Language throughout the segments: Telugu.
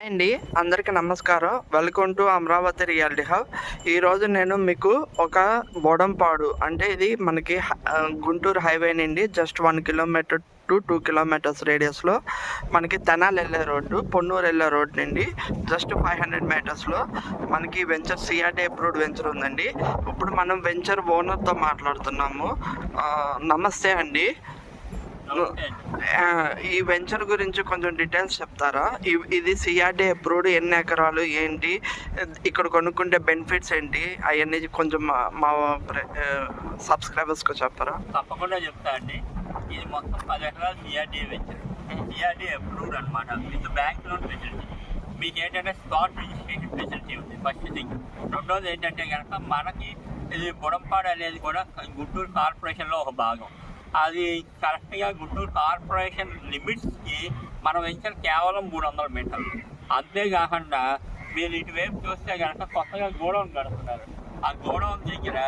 అండి అందరికీ నమస్కారం. Welcome to Amaravati reality hub. ఈరోజు నేను మీకు ఒక బోడంపాడు అంటే ఇది మనకి గుంటూరు హైవే నుండి జస్ట్ 1 కిలోమీటర్ టు 2 కిలోమీటర్స్ రేడియస్లో మనకి తెనాలి వెళ్ళే రోడ్డు, పొన్నూరు వెళ్ళే రోడ్ నుండి జస్ట్ 500 మీటర్స్లో మనకి వెంచర్ సిఆర్టీ అప్రూవ్డ్ వెంచర్ ఉందండి. ఇప్పుడు మనం వెంచర్ ఓనర్తో మాట్లాడుతున్నాము. నమస్తే అండి. ఈ వెంచర్ గురించి కొంచెం డీటెయిల్స్ చెప్తారా? ఇది సిఆర్టీ అప్రూవ్డ్, ఎన్ని ఎకరాలు, ఏంటి, ఇక్కడ కొనుక్కుంటే బెనిఫిట్స్ ఏంటి, అవన్నీ కొంచెం మా సబ్స్క్రైబర్స్కి చెప్పరా? తప్పకుండా చెప్తా అండి. ఇది మొత్తం 10 ఎకరాలు సిఆర్టీ వెంచర్, సిఆర్టీ అప్రూవ్డ్ అనమాట. With bank loan facility. మీకు ఏంటంటే స్పాట్ రిజిస్ట్రేషన్ ఫెసిలిటీ ఉంది ఫస్ట్ థింగ్. రెండోది ఏంటంటే కనుక మనకి ఇది బుడంపాడు అనేది కూడా గుంటూరు కార్పొరేషన్లో ఒక భాగం. అది కరెక్ట్గా గుంటూరు కార్పొరేషన్ లిమిట్స్కి మన వెంచర్ కేవలం 300 మీటర్లు. అంతేకాకుండా మీరు ఇటువైపు చూస్తే కనుక కొత్తగా గోడౌన్ కడుతున్నారు. ఆ గోడౌన్ దగ్గర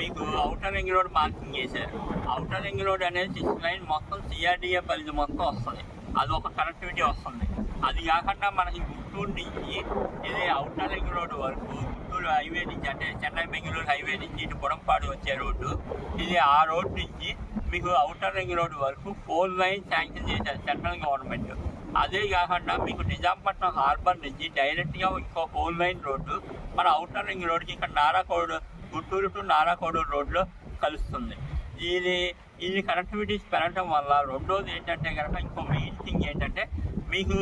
మీకు ఔటర్ రింగ్ రోడ్ మార్కింగ్ చేశారు. ఔటర్ రింగ్ రోడ్ అనేది 6 లైన్ మొత్తం సిఆర్డీఏ పరిధి మొత్తం వస్తుంది. అది ఒక కనెక్టివిటీ వస్తుంది. అది కాకుండా మనకి గుంటూరు నుంచి ఇది ఔటర్ రింగ్ రోడ్ వరకు, గుంటూరు హైవే నుంచి అంటే చెన్నై బెంగళూరు హైవే నుంచి ఇటు బుడంపాడు వచ్చే రోడ్డు, ఇది ఆ రోడ్ నుంచి మీకు ఔటర్ రింగ్ రోడ్ వరకు 4 లైన్ శాంక్షన్ చేశారు సెంట్రల్ గవర్నమెంట్. అదే కాకుండా మీకు నిజాంపట్నం హార్బర్ నుంచి డైరెక్ట్గా ఇంకో 4 లైన్ రోడ్డు మన ఔటర్ రింగ్ రోడ్కి ఇక్కడ నారాకోడు, గుంటూరు టు నారాకోడు రోడ్లో కలుస్తుంది. ఇది కనెక్టివిటీస్ పెరగడం వల్ల రెండోది ఏంటంటే కనుక ఇంకో మెయిన్ థింగ్ ఏంటంటే మీకు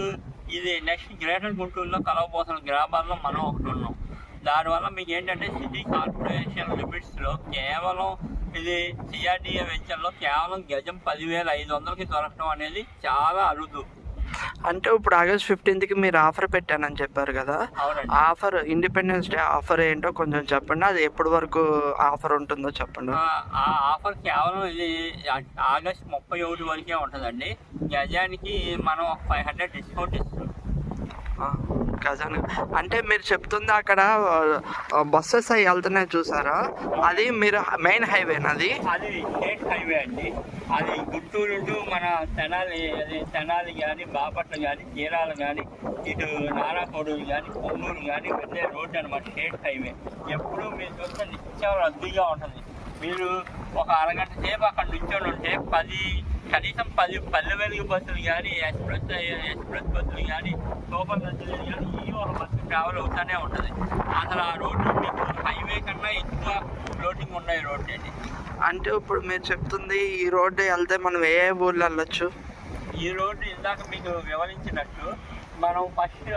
ఇది నెక్స్ట్ గ్రేటర్ గుంటూరులో కలవబోతున్న గ్రామాల్లో మనం ఒకటి ఉన్నాం. దానివల్ల మీకు ఏంటంటే సిటీ కార్పొరేషన్ లిమిట్స్లో కేవలం ఇది సిఆర్డీఏ వెంచర్లో కేవలం గజం 10,500కి దొరకడం అనేది చాలా అరుదు. అంటే ఇప్పుడు ఆగస్ట్ 15కి మీరు ఆఫర్ పెట్టానని చెప్పారు కదా, ఆఫర్ ఇండిపెండెన్స్ డే ఆఫర్ ఏంటో కొంచెం చెప్పండి. అది ఎప్పటి వరకు ఆఫర్ ఉంటుందో చెప్పండి. ఆ ఆఫర్ కేవలం ఇది ఆగస్ట్ 31 వరకే ఉంటుందండి. గజానికి మనం 500 డిస్కౌంట్ ఇస్తున్నాం. గజానికి అంటే మీరు చెప్తుంది అక్కడ బస్సెస్ అవి వెళ్తున్నాయి చూసారా, అది మీరు మెయిన్ హైవేనా? అది స్టేట్ హైవే అండి. అది గుంటూరు టు మన తెనాలి కానీ, బాపట్ల కానీ, చీరాల కానీ, ఇటు నారాకోడూరు కానీ, పొన్నూరు కానీ వెళ్ళే రోడ్డు అనమాట. స్టేట్ హైవే ఎప్పుడు మీరు చూస్తే నిత్యం రద్దీగా ఉంటుంది. మీరు ఒక అరగంట సేపు అక్కడ నుంచొని ఉంటే కనీసం 10 పల్లె వెలుగు బస్సులు కానీ, ఎక్స్ప్రెస్ బస్సులు కానీ, సూపర్ బస్సులు కానీ ఈ ఒక బస్సు ట్రావెల్ అవుతూనే ఉంటుంది. అసలు ఆ రోడ్డు మీకు హైవే కన్నా ఎక్కువ లోడింగ్ ఉన్నాయి రోడ్డు అండి. అంటే ఇప్పుడు మీరు చెప్తుంది ఈ రోడ్డు వెళ్తే మనం ఏ ఊర్లో వెళ్ళొచ్చు? ఈ రోడ్డు ఇందాక మీకు వివరించినట్టు మనం ఫస్ట్